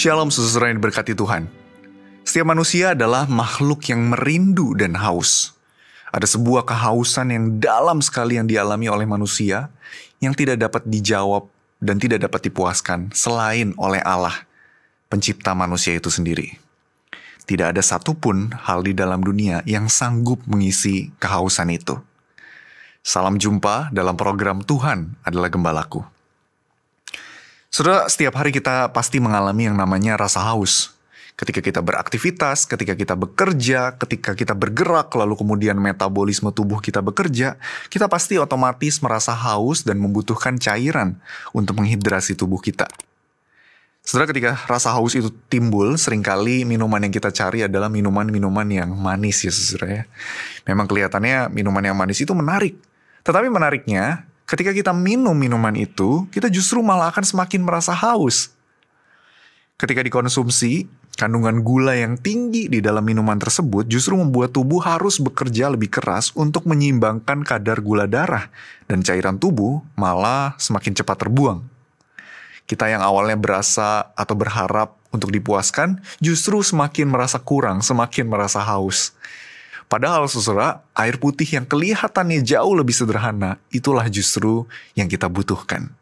Shalom saudara yang diberkati Tuhan. Setiap manusia adalah makhluk yang merindu dan haus. Ada sebuah kehausan yang dalam sekali yang dialami oleh manusia yang tidak dapat dijawab dan tidak dapat dipuaskan selain oleh Allah, pencipta manusia itu sendiri. Tidak ada satupun hal di dalam dunia yang sanggup mengisi kehausan itu. Salam jumpa dalam program Tuhan adalah Gembalaku. Saudara, setiap hari kita pasti mengalami yang namanya rasa haus. Ketika kita beraktivitas, ketika kita bekerja, ketika kita bergerak, lalu kemudian metabolisme tubuh kita bekerja, kita pasti otomatis merasa haus dan membutuhkan cairan untuk menghidrasi tubuh kita. Saudara, ketika rasa haus itu timbul, seringkali minuman yang kita cari adalah minuman-minuman yang manis ya saudara ya. Memang kelihatannya minuman yang manis itu menarik. Tetapi menariknya, ketika kita minum minuman itu, kita justru malah akan semakin merasa haus. Ketika dikonsumsi, kandungan gula yang tinggi di dalam minuman tersebut justru membuat tubuh harus bekerja lebih keras untuk menyeimbangkan kadar gula darah, dan cairan tubuh malah semakin cepat terbuang. Kita yang awalnya berasa atau berharap untuk dipuaskan, justru semakin merasa kurang, semakin merasa haus. Padahal saudara, air putih yang kelihatannya jauh lebih sederhana, itulah justru yang kita butuhkan.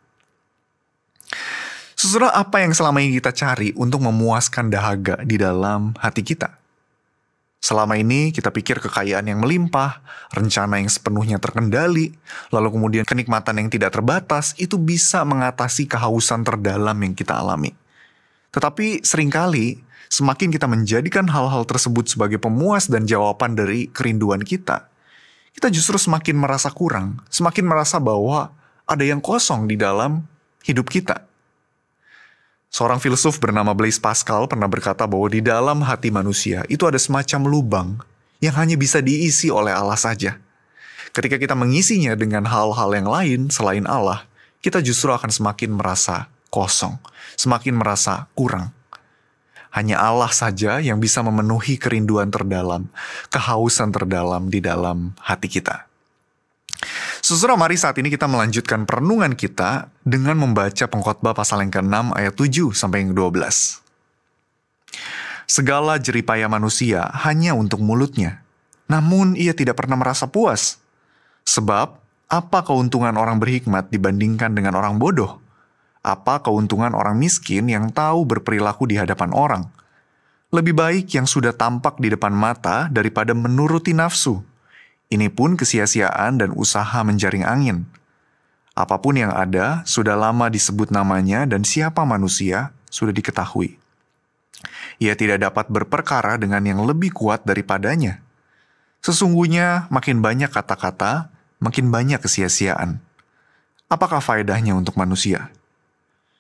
Saudara, apa yang selama ini kita cari untuk memuaskan dahaga di dalam hati kita? Selama ini kita pikir kekayaan yang melimpah, rencana yang sepenuhnya terkendali, lalu kemudian kenikmatan yang tidak terbatas, itu bisa mengatasi kehausan terdalam yang kita alami. Tetapi seringkali, semakin kita menjadikan hal-hal tersebut sebagai pemuas dan jawaban dari kerinduan kita, kita justru semakin merasa kurang, semakin merasa bahwa ada yang kosong di dalam hidup kita. Seorang filsuf bernama Blaise Pascal pernah berkata bahwa di dalam hati manusia itu ada semacam lubang yang hanya bisa diisi oleh Allah saja. Ketika kita mengisinya dengan hal-hal yang lain selain Allah, kita justru akan semakin merasa kosong, semakin merasa kurang. Hanya Allah saja yang bisa memenuhi kerinduan terdalam, kehausan terdalam di dalam hati kita. Saudara, mari saat ini kita melanjutkan perenungan kita dengan membaca Pengkhotbah pasal yang ke-6 ayat 7 sampai yang ke-12. Segala jeripaya manusia hanya untuk mulutnya, namun ia tidak pernah merasa puas. Sebab, apa keuntungan orang berhikmat dibandingkan dengan orang bodoh? Apa keuntungan orang miskin yang tahu berperilaku di hadapan orang? Lebih baik yang sudah tampak di depan mata daripada menuruti nafsu. Ini pun kesia-siaan dan usaha menjaring angin. Apapun yang ada, sudah lama disebut namanya dan siapa manusia sudah diketahui. Ia tidak dapat berperkara dengan yang lebih kuat daripadanya. Sesungguhnya makin banyak kata-kata, makin banyak kesia-siaan. Apakah faedahnya untuk manusia?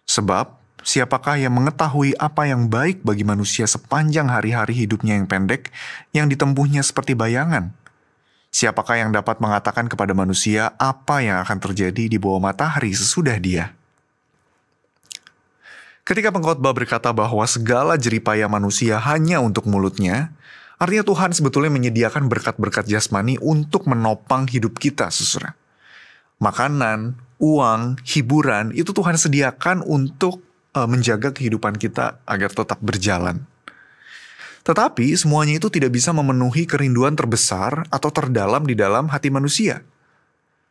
Sebab, siapakah yang mengetahui apa yang baik bagi manusia sepanjang hari-hari hidupnya yang pendek, yang ditempuhnya seperti bayangan? Siapakah yang dapat mengatakan kepada manusia apa yang akan terjadi di bawah matahari sesudah dia? Ketika pengkhotbah berkata bahwa segala jeripaya manusia hanya untuk mulutnya, artinya Tuhan sebetulnya menyediakan berkat-berkat jasmani untuk menopang hidup kita, saudara. Makanan, uang, hiburan, itu Tuhan sediakan untuk menjaga kehidupan kita agar tetap berjalan. Tetapi semuanya itu tidak bisa memenuhi kerinduan terbesar atau terdalam di dalam hati manusia.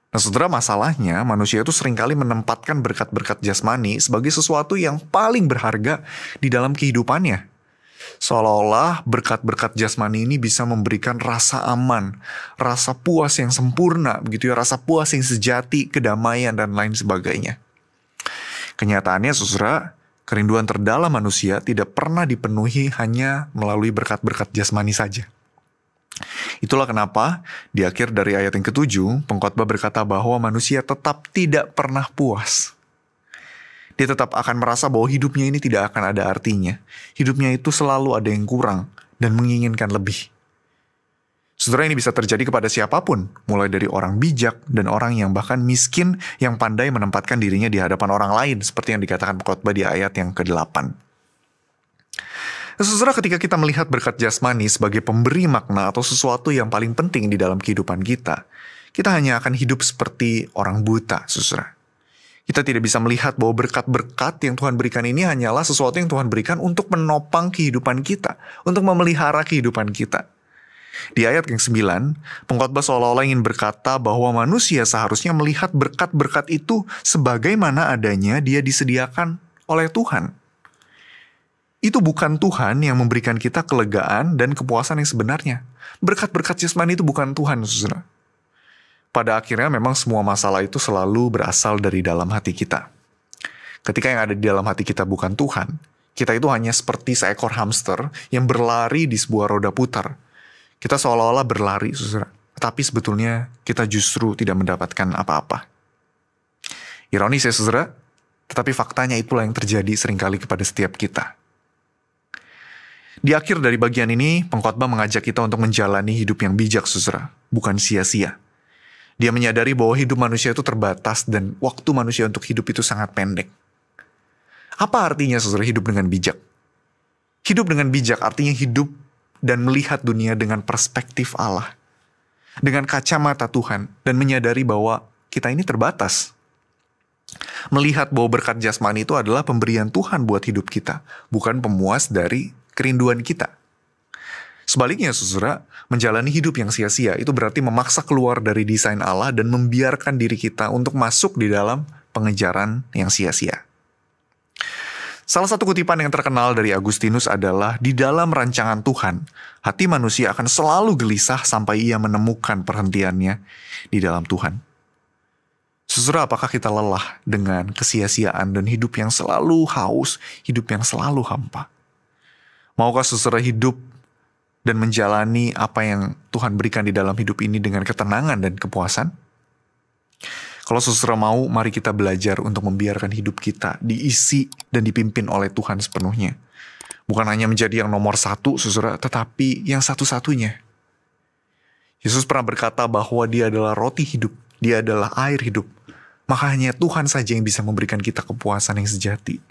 Nah saudara, masalahnya manusia itu seringkali menempatkan berkat-berkat jasmani sebagai sesuatu yang paling berharga di dalam kehidupannya. Seolah-olah berkat-berkat jasmani ini bisa memberikan rasa aman, rasa puas yang sempurna, begitu ya, rasa puas yang sejati, kedamaian, dan lain sebagainya. Kenyataannya, saudara, kerinduan terdalam manusia tidak pernah dipenuhi hanya melalui berkat-berkat jasmani saja. Itulah kenapa di akhir dari ayat yang ke-7, pengkhotbah berkata bahwa manusia tetap tidak pernah puas. Dia tetap akan merasa bahwa hidupnya ini tidak akan ada artinya. Hidupnya itu selalu ada yang kurang dan menginginkan lebih. Saudara, ini bisa terjadi kepada siapapun, mulai dari orang bijak dan orang yang bahkan miskin yang pandai menempatkan dirinya di hadapan orang lain, seperti yang dikatakan pengkhotbah di ayat yang ke-8. Saudara, ketika kita melihat berkat jasmani sebagai pemberi makna atau sesuatu yang paling penting di dalam kehidupan kita, kita hanya akan hidup seperti orang buta, saudara. Kita tidak bisa melihat bahwa berkat-berkat yang Tuhan berikan ini hanyalah sesuatu yang Tuhan berikan untuk menopang kehidupan kita, untuk memelihara kehidupan kita. Di ayat yang 9, pengkhotbah seolah-olah ingin berkata bahwa manusia seharusnya melihat berkat-berkat itu sebagaimana adanya dia disediakan oleh Tuhan. Itu bukan Tuhan yang memberikan kita kelegaan dan kepuasan yang sebenarnya. Berkat-berkat jasmani itu bukan Tuhan, saudara. Pada akhirnya memang semua masalah itu selalu berasal dari dalam hati kita. Ketika yang ada di dalam hati kita bukan Tuhan, kita itu hanya seperti seekor hamster yang berlari di sebuah roda putar. Kita seolah-olah berlari, saudara. Tetapi sebetulnya kita justru tidak mendapatkan apa-apa. Ironis ya, saudara. Tetapi faktanya itulah yang terjadi seringkali kepada setiap kita. Di akhir dari bagian ini, pengkhotbah mengajak kita untuk menjalani hidup yang bijak, saudara. Bukan sia-sia. Dia menyadari bahwa hidup manusia itu terbatas dan waktu manusia untuk hidup itu sangat pendek. Apa artinya, saudara, hidup dengan bijak? Hidup dengan bijak artinya hidup dan melihat dunia dengan perspektif Allah. Dengan kacamata Tuhan dan menyadari bahwa kita ini terbatas. Melihat bahwa berkat jasmani itu adalah pemberian Tuhan buat hidup kita, bukan pemuas dari kerinduan kita. Sebaliknya, saudara, menjalani hidup yang sia-sia itu berarti memaksa keluar dari desain Allah dan membiarkan diri kita untuk masuk di dalam pengejaran yang sia-sia. Salah satu kutipan yang terkenal dari Agustinus adalah, di dalam rancangan Tuhan, hati manusia akan selalu gelisah sampai ia menemukan perhentiannya di dalam Tuhan. Saudara, apakah kita lelah dengan kesia-siaan dan hidup yang selalu haus, hidup yang selalu hampa? Maukah saudara hidup dan menjalani apa yang Tuhan berikan di dalam hidup ini dengan ketenangan dan kepuasan? Kalau saudara mau, mari kita belajar untuk membiarkan hidup kita diisi dan dipimpin oleh Tuhan sepenuhnya. Bukan hanya menjadi yang nomor satu, saudara, tetapi yang satu-satunya. Yesus pernah berkata bahwa Dia adalah roti hidup, Dia adalah air hidup. Maka hanya Tuhan saja yang bisa memberikan kita kepuasan yang sejati.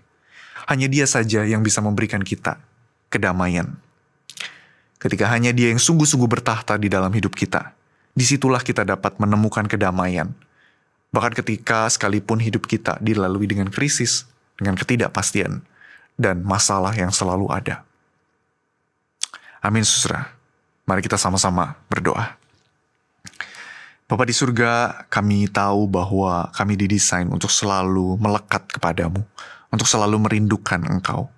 Hanya Dia saja yang bisa memberikan kita kedamaian. Ketika hanya Dia yang sungguh-sungguh bertahta di dalam hidup kita, disitulah kita dapat menemukan kedamaian. Bahkan ketika sekalipun hidup kita dilalui dengan krisis, dengan ketidakpastian, dan masalah yang selalu ada. Amin, saudara. Mari kita sama-sama berdoa. Bapa di surga, kami tahu bahwa kami didesain untuk selalu melekat kepadamu, untuk selalu merindukan Engkau.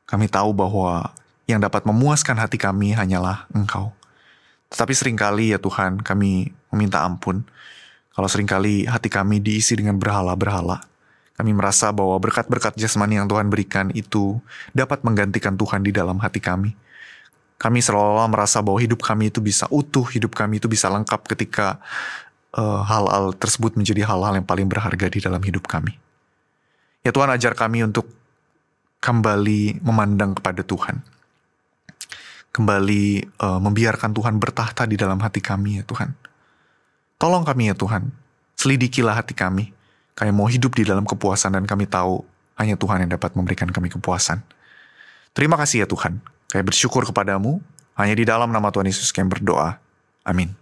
Kami tahu bahwa yang dapat memuaskan hati kami hanyalah Engkau. Tetapi seringkali ya Tuhan, kami meminta ampun. Kalau seringkali hati kami diisi dengan berhala-berhala. Kami merasa bahwa berkat-berkat jasmani yang Tuhan berikan itu dapat menggantikan Tuhan di dalam hati kami. Kami seolah-olah merasa bahwa hidup kami itu bisa utuh, hidup kami itu bisa lengkap ketika hal-hal tersebut menjadi hal-hal yang paling berharga di dalam hidup kami. Ya Tuhan, ajar kami untuk kembali memandang kepada Tuhan. Kembali membiarkan Tuhan bertahta di dalam hati kami ya Tuhan. Tolong kami ya Tuhan, selidikilah hati kami. Kami mau hidup di dalam kepuasan dan kami tahu hanya Tuhan yang dapat memberikan kami kepuasan. Terima kasih ya Tuhan, kami bersyukur kepadamu, hanya di dalam nama Tuhan Yesus kami berdoa. Amin.